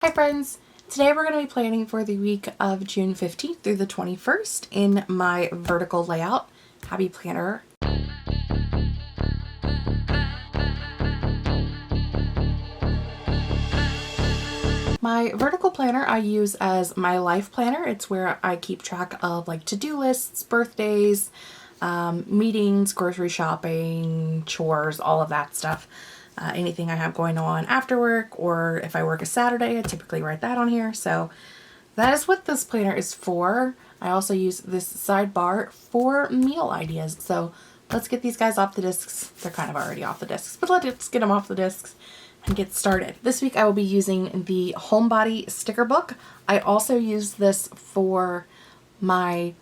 Hi friends! Today we're going to be planning for the week of June 15th through the 21st in my vertical layout Happy Planner. My vertical planner I use as my life planner. It's where I keep track of like to-do lists, birthdays, meetings, grocery shopping, chores, all of that stuff. Anything I have going on after work, or if I work a Saturday, I typically write that on here. So that is what this planner is for. I also use this sidebar for meal ideas. So let's get these guys off the discs. They're kind of already off the discs, but let's get them off the discs and get started. This week I will be using the Homebody sticker book. I also use this for my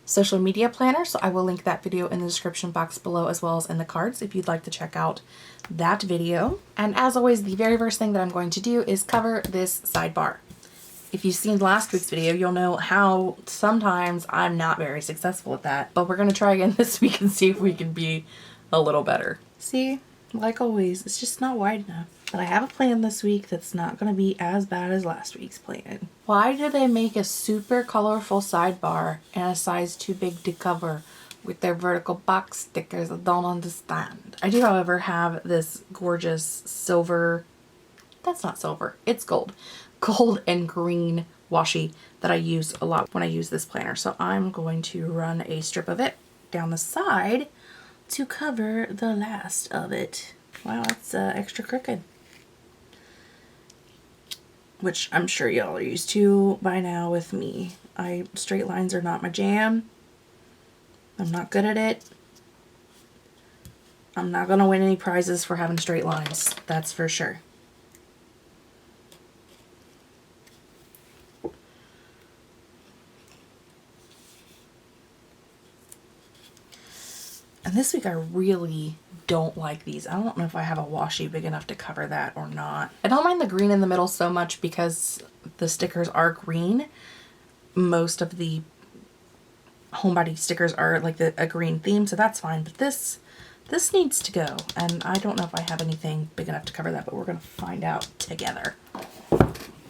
social media planner, so I will link that video in the description box below as well as in the cards if you'd like to check out that video. And as always, the very first thing that I'm going to do is cover this sidebar. If you've seen last week's video, you'll know how sometimes I'm not very successful at that, but we're going to try again this week and see if we can be a little better. See, like always, it's just not wide enough. But I have a plan this week that's not going to be as bad as last week's plan. Why do they make a super colorful sidebar and a size too big to cover with their vertical box stickers? I don't understand. I do, however, have this gorgeous silver, that's not silver, it's gold and green washi that I use a lot when I use this planner. So I'm going to run a strip of it down the side to cover the last of it. Wow, that's extra crooked. Which I'm sure y'all are used to by now with me. Straight lines are not my jam. I'm not good at it. I'm not gonna win any prizes for having straight lines, that's for sure. And this week I really don't like these. I don't know if I have a washi big enough to cover that or not. I don't mind the green in the middle so much because the stickers are green. Most of the Homebody stickers are like a green theme, so that's fine. But this needs to go, and I don't know if I have anything big enough to cover that, but we're gonna find out together.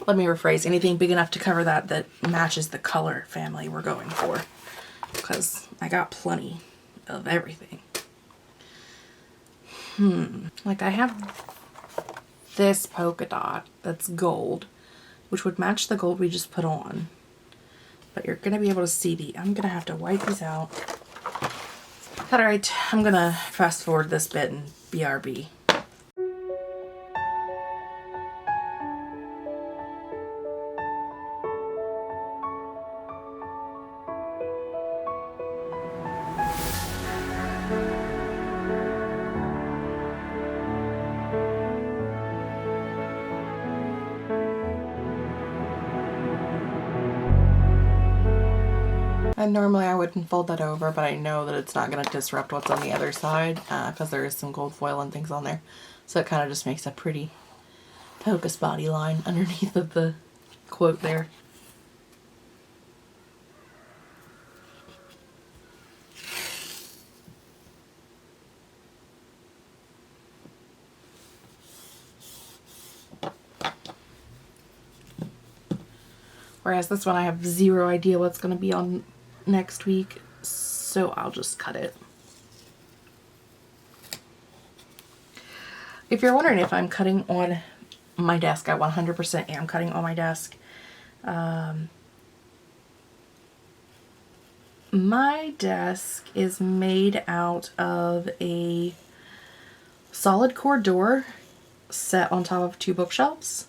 Let me rephrase, anything big enough to cover that matches the color family we're going for, because I got plenty of everything. Like I have this polka dot that's gold, which would match the gold we just put on. But you're gonna be able to see I'm gonna have to wipe these out. Alright, I'm gonna fast forward this bit and BRB. And normally I wouldn't fold that over, but I know that it's not going to disrupt what's on the other side because there is some gold foil and things on there. So it kind of just makes a pretty focus body line underneath of the quote there. Whereas this one I have zero idea what's going to be on next week, so I'll just cut it. If you're wondering if I'm cutting on my desk, I 100% am cutting on my desk. My desk is made out of a solid core door set on top of 2 bookshelves.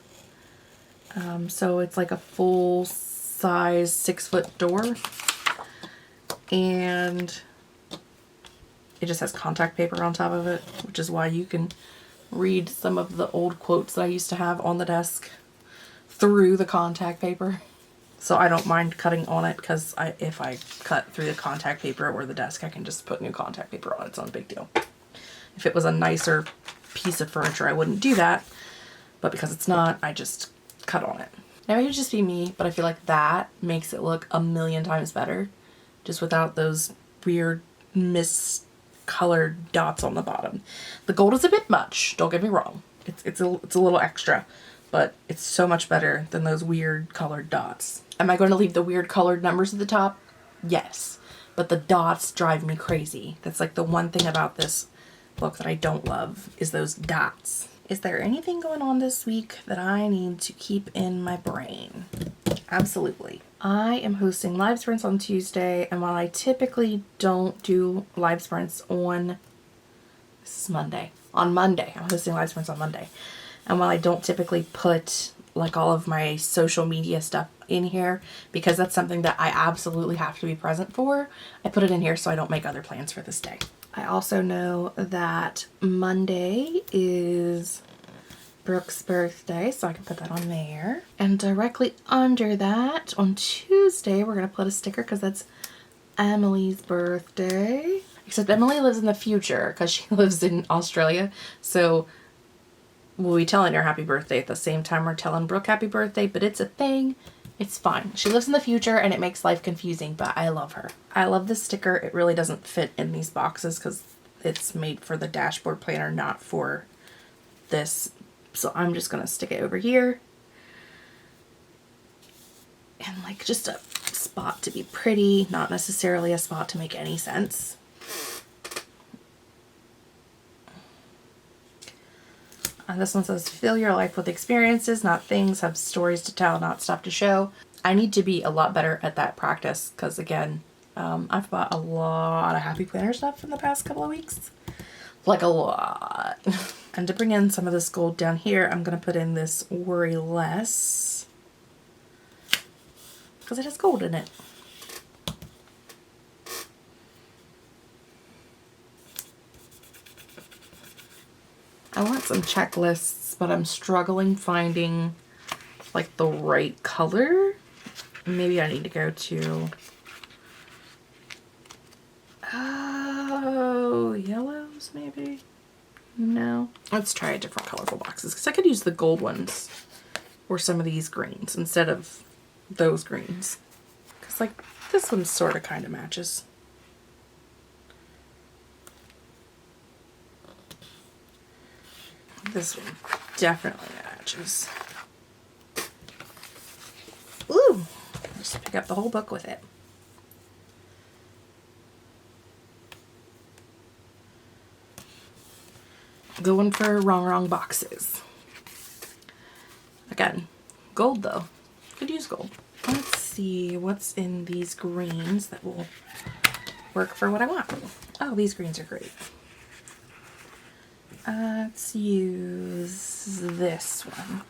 So it's like a full size 6-foot door, and it just has contact paper on top of it, which is why you can read some of the old quotes that I used to have on the desk through the contact paper. So I don't mind cutting on it because if I cut through the contact paper or the desk, I can just put new contact paper on. It's not a big deal. If it was a nicer piece of furniture, I wouldn't do that, but because it's not, I just cut on it. Now it would just be me, but I feel like that makes it look a million times better, just without those weird miscolored dots on the bottom. The gold is a bit much, don't get me wrong. It's a little extra, but it's so much better than those weird colored dots. Am I going to leave the weird colored numbers at the top? Yes, but the dots drive me crazy. That's like the one thing about this book that I don't love, is those dots. Is there anything going on this week that I need to keep in my brain? Absolutely. I am hosting live sprints on Tuesday, and while I typically don't do live sprints on, this is Monday. On Monday, I'm hosting live sprints on Monday. And while I don't typically put like all of my social media stuff in here, because that's something that I absolutely have to be present for, I put it in here so I don't make other plans for this day. I also know that Monday is Brooke's birthday, so I can put that on there. And directly under that, on Tuesday, we're going to put a sticker because that's Emily's birthday. Except Emily lives in the future because she lives in Australia, so we'll be telling her happy birthday at the same time we're telling Brooke happy birthday, but it's a thing. It's fine. She lives in the future and it makes life confusing, but I love her. I love this sticker. It really doesn't fit in these boxes because it's made for the dashboard planner, not for this. So I'm just going to stick it over here. And like just a spot to be pretty, not necessarily a spot to make any sense. And this one says, fill your life with experiences, not things, have stories to tell, not stuff to show. I need to be a lot better at that practice because, again, I've bought a lot of Happy Planner stuff in the past couple of weeks. Like a lot. And to bring in some of this gold down here, I'm going to put in this Worry Less because it has gold in it. I want some checklists, but I'm struggling finding like the right color. Maybe I need to go to, oh, yellows maybe? No. Let's try a different colorful boxes because I could use the gold ones or some of these greens instead of those greens. Because like this one sort of kind of matches. This one definitely matches. Ooh, just pick up the whole book with it. Going for wrong boxes. Again, gold though. Could use gold. Let's see what's in these greens that will work for what I want. Oh, these greens are great. Let's use this one.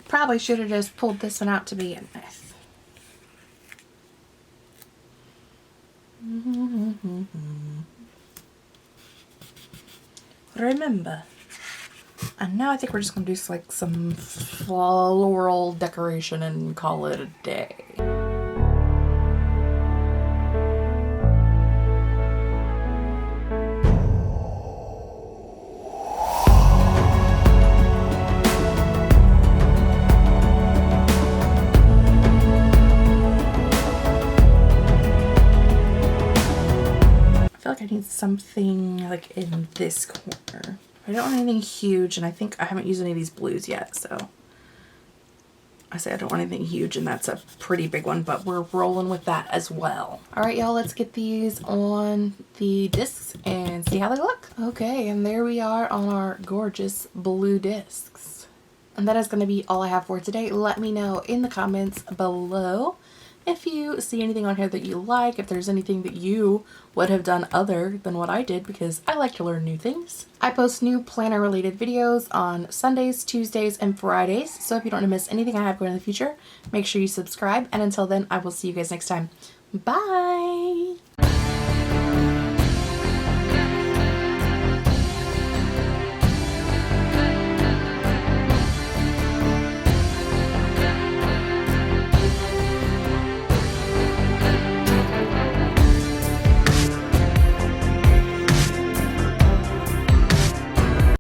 Probably should have just pulled this one out to begin with. Remember. And now I think we're just going to do like some floral decoration and call it a day. I need something like in this corner. I don't want anything huge, and I think I haven't used any of these blues yet, so I say I don't want anything huge, and that's a pretty big one, but we're rolling with that as well. All right, y'all, let's get these on the discs and see how they look. Okay, and there we are on our gorgeous blue discs. And that is going to be all I have for today. Let me know in the comments below if you see anything on here that you like, if there's anything that you would have done other than what I did, because I like to learn new things. I post new planner related videos on Sundays, Tuesdays, and Fridays, so if you don't want to miss anything I have going in the future, make sure you subscribe, and until then, I will see you guys next time. Bye!